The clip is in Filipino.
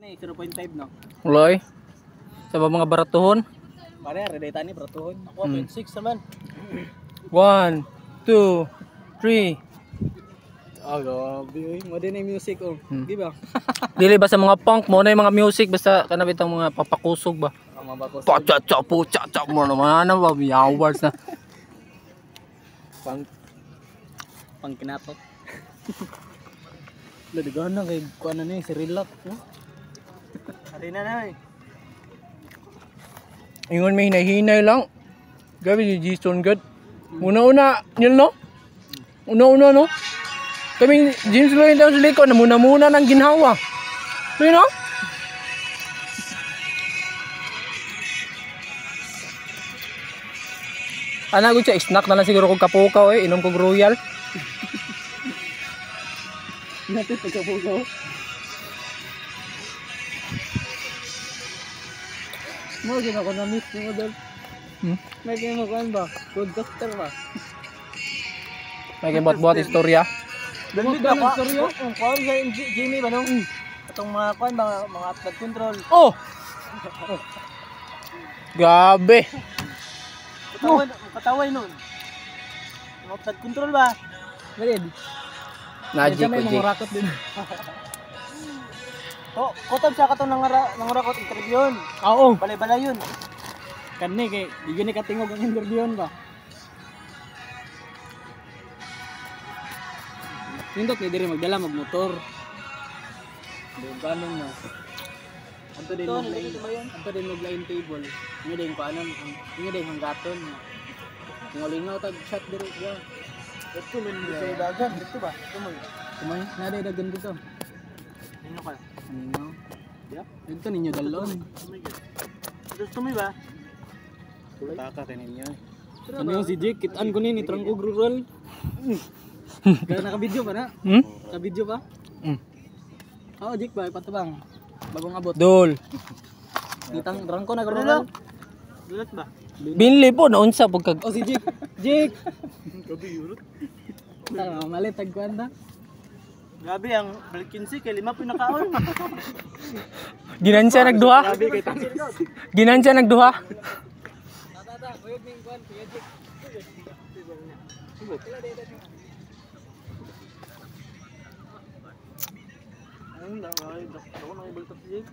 0.5 no? Uloy. Sa mga baratuhon? Pare, redeta ni baratuhon. Ako 0.6 naman. 1, 2, 3. Oh, grabe. Modern na music oh. Di ba? Dili ba sa mga punk mo na yung mga music basta kanabit ang mga papakusog ba? Ang mabakos. Pa-cha-cha po-cha-cha mo naman na ba? May awards na. Pang kinatot. Ladigan na kay kuan na ni si Rilak, no? Ari na na eh. Ingon may hinahinay lang. Gabi si Jason God. Una-una, nil no? Una-una no? Kaming James Lloyd daw sa likod na muna-muna ng ginhawa. You know? Ana ko siya, snack na lang siguro kong kapukaw eh. Inom kong royal. Natin pagkapukaw. Mo gina ko na miss mo dal. May kaya mo kuan ba? Good doctor ba? May kibot-bot istorya. Dalit ba ka? Kung kuan sa Jimmy ba nung atong mga kuan mga blood control. Oh! Gabi. Pataway nun. Mga blood control ba? Meron. Naji ko, Jay. Rakot din. Oh, kotab siya katong nangarakot interview. Oo. Balay-balay yun. Kani kay di gani katingog ang interview ba? Nindot ni diri magdala magmotor. Doon ganun na. Anto din mag-line table. Inyo din ko anon, inyo din hanggaton. Ngolingaw tag shot diri ya. Ito men sa dagan, ito ba? Kumay, nade dagan dito. Ano ka? Ano? Yeah. Ito ninyo dalon. Gusto mo ba? Taka ka ninyo. Ano yung si Jake? Kitaan ko ni Trangkog Rural. Kaya naka-video pa na? Naka-video pa? Oo, Jake ba? Patabang. Bagong abot. Dol. Kitang Trangko na Rural. Dulat ba? Binli po, naunsa pagkag... Oh, si Jake! Jake! Gabi yurot. Tara, malit, tagkuhan na. Gabi, ang Balkinsi, kay 5 pinakaon. Ginansya nagduha? Ginansya nagduha? Tata, kuyog ning kuhan, kuya Jake. Ayun lang, ay, ako nang ibaltas si Jake.